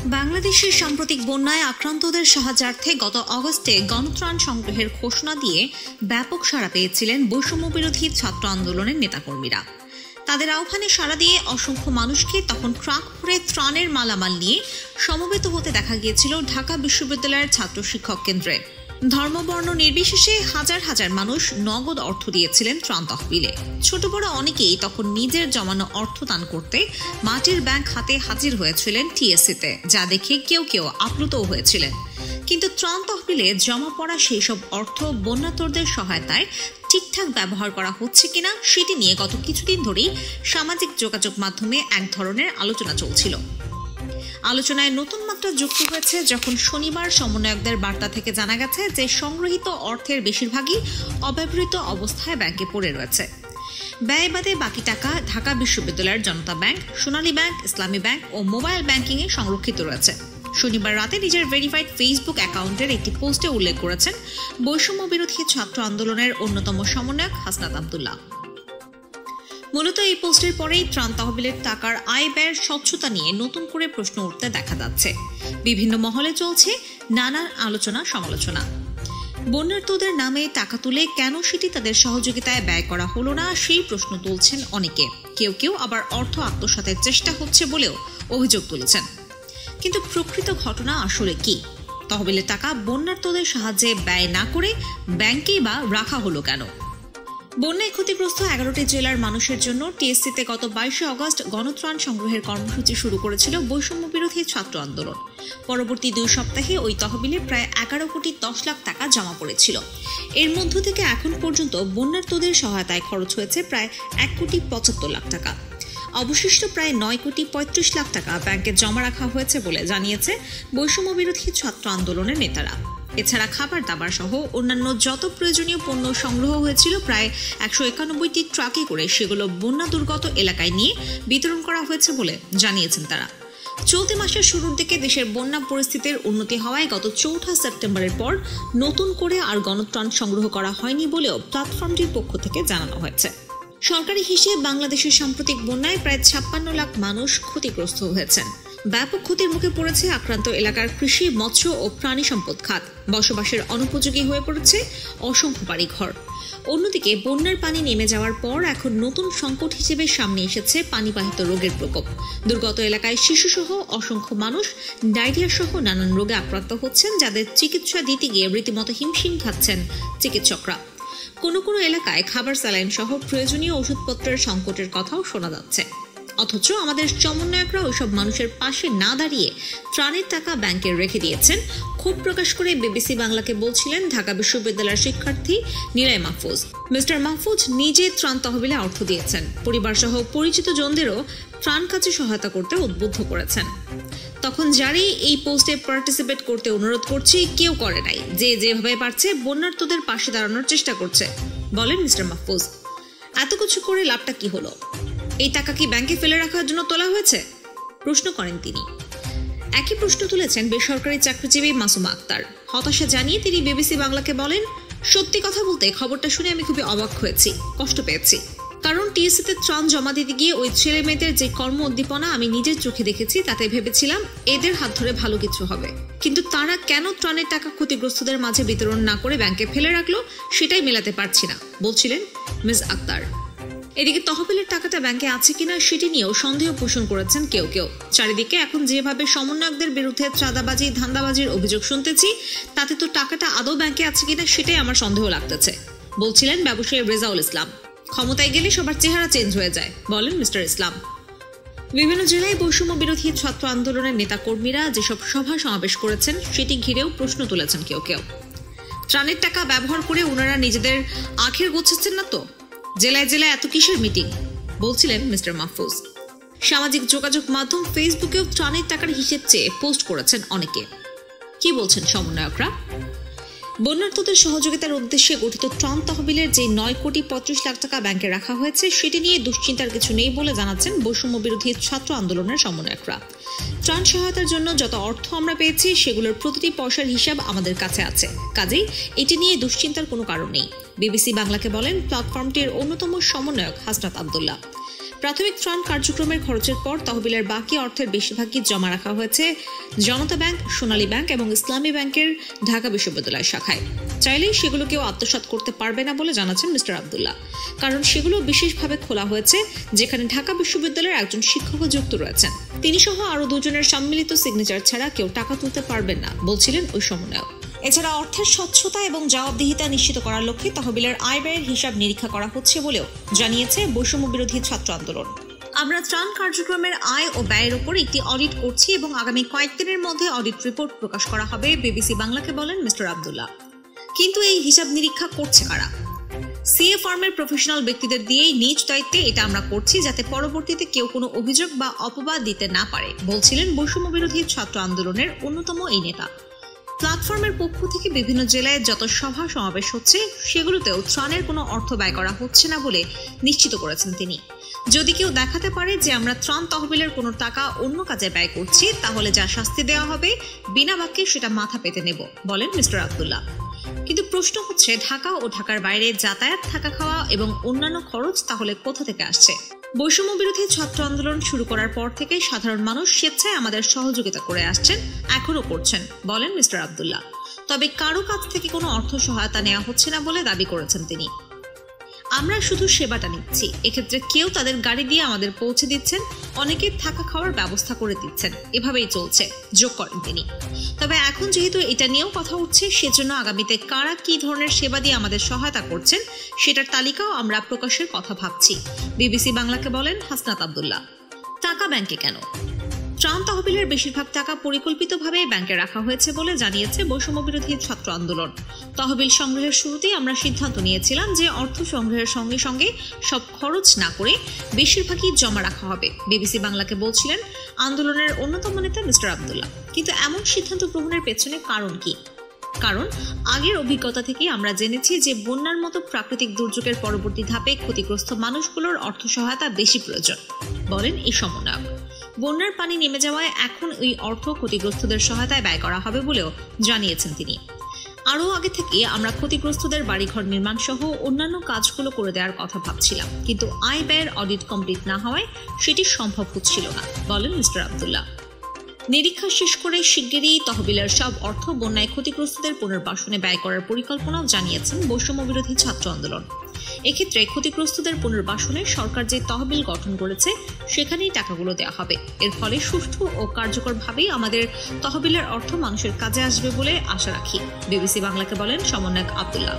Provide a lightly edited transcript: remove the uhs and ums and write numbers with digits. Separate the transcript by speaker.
Speaker 1: বাংলাদেশের সাম্প্রতিক বন্যায় আক্রান্তদের সাহায্যার্থে গত অগস্টে গণত্রাণ সংগ্রহের ঘোষণা দিয়ে ব্যাপক সাড়া পেয়েছিলেন বৈষম্যবিরোধী ছাত্র আন্দোলনের নেতাকর্মীরা। তাদের আহ্বানে সাড়া দিয়ে অসংখ্য মানুষকে তখন ট্রাক ভরে ত্রাণের মালামাল নিয়ে সমবেত হতে দেখা গিয়েছিল ঢাকা বিশ্ববিদ্যালয়ের ছাত্র শিক্ষক কেন্দ্রে। ধর্মবর্ণ নির্বিশেষে হাজার হাজার মানুষ নগদ অর্থ দিয়েছিলেন ত্রাণ তহবিলে। ছোট বড় অনেকেই তখন নিজের জমানো অর্থ দান করতে মাটির ব্যাংক হাতে হাজির হয়েছিলেন টিএসসিতে, যা দেখে কেউ কেউ আপ্লুতও হয়েছিলেন। কিন্তু ত্রাণ তহবিলে জমা পড়া সেই সব অর্থ বন্যার্তদের সহায়তায় ঠিকঠাক ব্যবহার করা হচ্ছে কিনা সেটি নিয়ে গত কিছুদিন ধরেই সামাজিক যোগাযোগ মাধ্যমে এক ধরনের আলোচনা চলছিল। আলোচনায় নতুন মাত্রা যুক্ত হয়েছে যখন শনিবার সমন্বয়কদের বার্তা থেকে জানা গেছে যে সংগৃহীত অর্থের বেশিরভাগই অব্যবহৃত অবস্থায় ব্যাংকে পড়ে রয়েছে। ব্যয় বাদে বাকি টাকা ঢাকা বিশ্ববিদ্যালয়ের জনতা ব্যাংক, সোনালী ব্যাংক, ইসলামী ব্যাংক ও মোবাইল ব্যাংকিংয়ে সংরক্ষিত রয়েছে। শনিবার রাতে নিজের ভেরিফাইড ফেসবুক অ্যাকাউন্টের একটি পোস্টে উল্লেখ করেছেন বৈষম্য বিরোধী ছাত্র আন্দোলনের অন্যতম সমন্বয়ক হাসনাত আব্দুল্লাহ। মূলত এই পোস্টের পরেই ত্রাণ তহবিলের টাকার আয় ব্যয়ের স্বচ্ছতা নিয়ে নতুন করে প্রশ্ন উঠতে দেখা যাচ্ছে। বিভিন্ন মহলে চলছে নানা আলোচনা সমালোচনা। বন্যার্তদের নামে টাকা তুলে কেন সেটি তাদের সহযোগিতায় ব্যয় করা হলো না সেই প্রশ্ন তুলছেন অনেকে। কেউ কেউ আবার অর্থ আত্মসাতের চেষ্টা হচ্ছে বলেও অভিযোগ তুলেছেন। কিন্তু প্রকৃত ঘটনা আসলে কি? তহবিলের টাকা বন্যার্তদের সাহায্যে ব্যয় না করে ব্যাংকেই বা রাখা হলো কেন? বন্যায় ক্ষতিগ্রস্ত 11টি জেলার মানুষের জন্য টিএসসিতে গত 22 অগস্ট গণত্রাণ সংগ্রহের কর্মসূচি শুরু করেছিল বৈষম্য বিরোধী ছাত্র আন্দোলন। পরবর্তী 2 সপ্তাহে ওই তহবিলে প্রায় 11 কোটি 10 লাখ টাকা জমা পড়েছিল। এর মধ্য থেকে এখন পর্যন্ত বন্যার্তদের সহায়তায় খরচ হয়েছে প্রায় 1 কোটি 75 লাখ টাকা। অবশিষ্ট প্রায় 9 কোটি 35 লাখ টাকা ব্যাংকে জমা রাখা হয়েছে বলে জানিয়েছে বৈষম্য বিরোধী ছাত্র আন্দোলনের নেতারা। এছাড়া খাবার দাবার সহ অন্যান্য যত প্রয়োজনীয় পণ্য সংগ্রহ হয়েছিল প্রায় 191টি ট্রাকে করে সেগুলো বন্যা দুর্গত এলাকায় নিয়ে বিতরণ করা হয়েছে বলে জানিয়েছেন তারা। চলতি মাসের শুরুর দিকে দেশের বন্যা পরিস্থিতির উন্নতি হওয়ায় গত 4 সেপ্টেম্বরের পর নতুন করে আর গণত্রাণ সংগ্রহ করা হয়নি বলেও প্ল্যাটফর্মটির পক্ষ থেকে জানানো হয়েছে। সরকারি হিসেবে বাংলাদেশের সাম্প্রতিক বন্যায় প্রায় 56 লাখ মানুষ ক্ষতিগ্রস্ত হয়েছেন। ব্যাপক ক্ষতির মুখে পড়েছে আক্রান্ত এলাকার কৃষি, মৎস্য ও প্রাণী সম্পদ খাত। বসবাসের অনুপযোগী হয়ে পড়েছে অসংখ্য বাড়িঘর। অন্যদিকে বন্যার পানি নেমে যাওয়ার পর এখন নতুন সংকট হিসেবে সামনে এসেছে পানিবাহিত রোগের প্রকোপ। দুর্গত এলাকায় শিশুসহ অসংখ্য মানুষ ডায়রিয়া সহ নানান রোগে আক্রান্ত হচ্ছেন, যাদের চিকিৎসা দিতে গিয়ে রীতিমতো হিমশিম খাচ্ছেন চিকিৎসকরা। কোনো কোনো এলাকায় খাবার, স্যালাইন সহ প্রয়োজনীয় ওষুধপত্রের সংকটের কথাও শোনা যাচ্ছে। অথচ আমাদের সমন্বয়করা ওইসব মানুষের পাশে না দাঁড়িয়ে ত্রাণের টাকা ব্যাংকে রেখে দিয়েছেন। ক্ষোভ প্রকাশ করে বিবিসি বাংলাকে বলছিলেন ঢাকা বিশ্ববিদ্যালয়ের শিক্ষার্থী নিলয় মাহফুজ। মিস্টার মাহফুজ নিজে ত্রাণ তহবিলে অর্থ দিয়েছেন, পরিবারসহ পরিচিত জনদেরও ত্রাণ কাজে সহায়তা করতে উদ্বুদ্ধ করেছেন। তখন যারাই এই পোস্টে পার্টিসিপেট করতে অনুরোধ করছি, কেউ করে নাই। যে যেভাবে পারছে বন্যার্তদের পাশে দাঁড়ানোর চেষ্টা করছে, বলেন মিস্টার মাহফুজ। এত কিছু করে লাভটা কি হলো? এই টাকা কি ব্যাংকে ফেলে রাখার জন্য তোলা হয়েছে? প্রশ্ন করেন তিনি। একই প্রশ্ন তুলেছেন বেসরকারি চাকরিজীবী মাসুমা আক্তার। হতাশা জানিয়ে তিনি বিবিসি বাংলাকে বলেন, সত্যি কথা বলতে খবরটা শুনে আমি খুবই অবাক হয়েছি, কষ্ট পেয়েছি। কারণ টিএসসিতে ত্রাণ জমা দিতে গিয়ে ওই ছেলে মেয়েদের যে কর্ম উদ্দীপনা আমি নিজের চোখে দেখেছি, তাতে ভেবেছিলাম এদের হাত ধরে ভালো কিছু হবে। কিন্তু তারা কেন ত্রাণের টাকা ক্ষতিগ্রস্তদের মাঝে বিতরণ না করে ব্যাংকে ফেলে রাখলো, সেটাই মেলাতে পারছি না, বলছিলেন মিস আক্তার। এদিকে তহবিলের টাকাটা ব্যাংকে আছে কিনা সেটি নিয়েও সন্দেহ পোষণ করেছেন কেউ কেউ। চারিদিকে এখন যেভাবে সমন্বয়কদের বিরুদ্ধে চাঁদাবাজি, ধান্দাবাজির অভিযোগ শুনতেছি, তাতে তো টাকাটা আদৌ ব্যাংকে আছে কিনা সেটাই আমার সন্দেহ লাগতেছে, বলছিলেন ব্যবসায়ী রেজাউল ইসলাম। ক্ষমতায় গেলে সবার চেহারা চেঞ্জ হয়ে যায়, বলেন মিস্টার ইসলাম। বিভিন্ন জেলায় বৈষম্য বিরোধী ছাত্র আন্দোলনের নেতাকর্মীরা যেসব সভা সমাবেশ করেছেন সেটি ঘিরেও প্রশ্ন তুলেছেন কেউ কেউ। ত্রাণের টাকা ব্যবহার করে ওনারা নিজেদের আখের গোছাচ্ছেন না তো? জেলায় জেলায় এত কিসের মিটিং, বলছিলেন মিস্টার মাহফুজ। সামাজিক যোগাযোগ মাধ্যম ফেসবুকেও ত্রাণের টাকার হিসেব চেয়ে পোস্ট করেছেন অনেকে। কি বলছেন সমন্বয়করা? বন্যার্তদের সহযোগিতার উদ্দেশ্যে গঠিত ত্রাণ তহবিলের যে 9 কোটি 35 লাখ টাকা ব্যাংকে রাখা হয়েছে, সেটি নিয়ে দুশ্চিন্তার কিছু নেই বলে জানাচ্ছেন বৈষম্য বিরোধী ছাত্র আন্দোলনের সমন্বয়করা। ত্রাণ সহায়তার জন্য যত অর্থ আমরা পেয়েছি, সেগুলোর প্রতিটি পয়সার হিসাব আমাদের কাছে আছে, কাজেই এটি নিয়ে দুশ্চিন্তার কোনো কারণ নেই, বিবিসি বাংলাকে বলেন প্ল্যাটফর্মটির অন্যতম সমন্বয়ক হাসনাত আব্দুল্লাহ। প্রাথমিক ত্রাণ কার্যক্রমের খরচের পর তহবিলের বাকি অর্থের বেশিরভাগই জমা রাখা হয়েছে জনতা ব্যাংক, সোনালী ব্যাংক এবং ইসলামী ব্যাংকের ঢাকা বিশ্ববিদ্যালয় শাখায়। চাইলেই সেগুলো কেউ আত্মসাৎ করতে পারবে না বলে জানাচ্ছেন মিস্টার আব্দুল্লাহ, কারণ সেগুলো বিশেষভাবে খোলা হয়েছে যেখানে ঢাকা বিশ্ববিদ্যালয়ের একজন শিক্ষকও যুক্ত রয়েছেন। তিনি সহ আরও 2 জনের সম্মিলিত সিগনেচার ছাড়া কেউ টাকা তুলতে পারবেন না বলছিলেন ওই সমন্বয়ক। এছাড়া অর্থের স্বচ্ছতা এবং জবাবদিহিতা নিশ্চিত করার লক্ষ্যে তহবিলের আয় ব্যয়ের হিসাব নিরীক্ষা করা হচ্ছে বলেও জানিয়েছে বৈষম্য বিরোধী ছাত্র আন্দোলন। আমরা ত্রাণ কার্যক্রমের আয় ও ব্যয়ের উপর একটি অডিট করছি এবং আগামী কয়েকদিনের মধ্যে অডিট রিপোর্ট প্রকাশ করা হবে, বিবিসি বাংলাকে বলেন মিস্টার আব্দুল্লাহ। কিন্তু এই হিসাব নিরীক্ষা করছে কারা? সিএ ফার্মের প্রফেশনাল ব্যক্তিদের দিয়েই নিজ দায়িত্বে এটা আমরা করছি, যাতে পরবর্তীতে কেউ কোনো অভিযোগ বা অপবাদ দিতে না পারে বলছিলেন বৈষম্য বিরোধী ছাত্র আন্দোলনের অন্যতম এই নেতা। প্ল্যাটফর্মের পক্ষ থেকে বিভিন্ন জেলায় যত সভা সমাবেশ হচ্ছে সেগুলোতেও ত্রাণের কোনো অর্থ ব্যয় করা হচ্ছে না বলে নিশ্চিত করেছেন তিনি। যদি কেউ দেখাতে পারে যে আমরা ত্রাণ তহবিলের কোনো টাকা অন্য কাজে ব্যয় করছি, তাহলে যা শাস্তি দেওয়া হবে বিনা বাক্যে সেটা মাথা পেতে নেব বলেন মিস্টার আব্দুল্লাহ। কিন্তু প্রশ্ন হচ্ছে, ঢাকা ও ঢাকার বাইরে যাতায়াত, থাকা খাওয়া এবং অন্যান্য খরচ তাহলে কোথা থেকে আসছে? বৈষম্য বিরোধী ছাত্র আন্দোলন শুরু করার পর থেকে সাধারণ মানুষ স্বেচ্ছায় আমাদের সহযোগিতা করে আসছেন, এখনো করছেন বলেন মিস্টার আব্দুল্লাহ। তবে কারো কাছ থেকে কোনো অর্থ সহায়তা নেওয়া হচ্ছে না বলে দাবি করেছেন তিনি। আমরা শুধু সেবাটা নিচ্ছি, এক্ষেত্রে কেউ তাদের গাড়ি দিয়ে আমাদের পৌঁছে দিচ্ছেন, অনেকে থাকা খাওয়ার ব্যবস্থা করে দিচ্ছেন, এভাবেই চলছে যোগ করেন তিনি। তবে এখন যেহেতু এটা নিয়েও কথা উঠছে, সেজন্য আগামীতে কারা কি ধরনের সেবা দিয়ে আমাদের সহায়তা করছেন সেটার তালিকাও আমরা প্রকাশের কথা ভাবছি, বিবিসি বাংলাকে বলেন হাসনাত আব্দুল্লাহ। টাকা ব্যাংকে কেন? ত্রাণ তহবিলের বেশিরভাগ টাকা পরিকল্পিতভাবে ব্যাংকে রাখা হয়েছে বলে জানিয়েছে বৈষম্য বিরোধী ছাত্র আন্দোলন। তহবিল সংগ্রহের শুরুতেই আমরা সিদ্ধান্ত নিয়েছিলাম যে অর্থ সংগ্রহের সঙ্গে সঙ্গে সব খরচ না করে বেশিরভাগই জমা রাখা হবে, বিবিসি বাংলাকে বলছিলেন আন্দোলনের অন্যতম নেতা মিস্টার আব্দুল্লাহ। কিন্তু এমন সিদ্ধান্ত গ্রহণের পেছনে কারণ কি? কারণ আগের অভিজ্ঞতা থেকে আমরা জেনেছি যে বন্যার মতো প্রাকৃতিক দুর্যোগের পরবর্তী ধাপে ক্ষতিগ্রস্ত মানুষগুলোর অর্থ সহায়তা বেশি প্রয়োজন বলেন এই সমন্বয়ক। বন্যার পানি নেমে যাওয়ায় এখন ওই অর্থ ক্ষতিগ্রস্তদের সহায়তায় ব্যয় করা হবে বলেও জানিয়েছেন তিনি। আরও আগে থেকে আমরা ক্ষতিগ্রস্তদের বাড়িঘর নির্মাণ সহ অন্যান্য কাজগুলো করে দেওয়ার কথা ভাবছিলাম, কিন্তু আয় ব্যয়ের অডিট কমপ্লিট না হওয়ায় সেটি সম্ভব হচ্ছিল না বলেন মিস্টার আব্দুল্লাহ। নিরীক্ষা শেষ করে শিগগিরই তহবিলের সব অর্থ বন্যায় ক্ষতিগ্রস্তদের পুনর্বাসনে ব্যয় করার পরিকল্পনাও জানিয়েছেন বৈষম্য বিরোধী ছাত্র আন্দোলন। এক্ষেত্রে ক্ষতিগ্রস্তদের পুনর্বাসনে সরকার যে তহবিল গঠন করেছে সেখানেই টাকাগুলো দেওয়া হবে। এর ফলে সুষ্ঠু ও কার্যকরভাবেই আমাদের তহবিলের অর্থ মানুষের কাজে আসবে বলে আশা রাখি, বিবিসি বাংলাকে বলেন সমন্বয়ক আব্দুল্লাহ।